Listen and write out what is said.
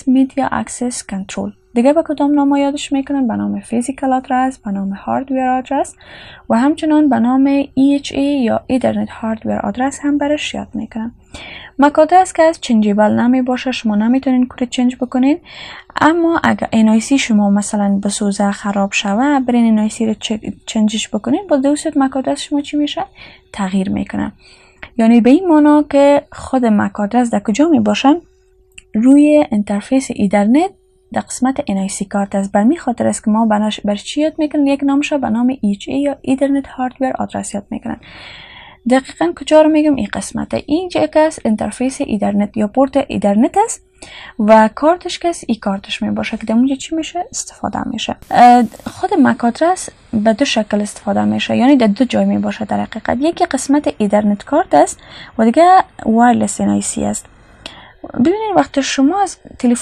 میدیا اکسس کنترل. دیگه به کدام نام یادش میکنن؟ به نام فیزیکال آدرس، به نام هاردویر آدرس و همچنان به نام EHA یا ایترنت هاردویر آدرس هم برش یاد میکنن. مک آدرس که از چنجیبل نمی باشه، شما نمیتونین کد چنج بکنین، اما اگر NIC شما مثلا بسوزه خراب شوه برین NIC رو چنجش بکنین، با دوست مک آدرس شما چی میشه؟ تغییر میکنه. یعنی به این معنا که خود مک آدرس در کجا می باشن؟ روی اینترفیس ایترنت در قسمت NIC کارت است. به همین خاطر است که ما بر چی یاد میکنن؟ یک نامش به نام EHA یا ایترنت هاردویر آدرس یاد میکنن. دقیقاً کجا رو میگم؟ این قسمت اینجا که است اینترفیس ایترنت یا پورت ایترنت است و کارتش که است ای کارتش می باشه که در اونجا چی میشه؟ استفاده میشه. خود مک آدرس به دو شکل استفاده میشه، یعنی در دو جای می باشه در حقیقت. یکی قسمت ایترنت کارت است و دیگه وایرلس NIC است. ببینید وقتی شما از تلفن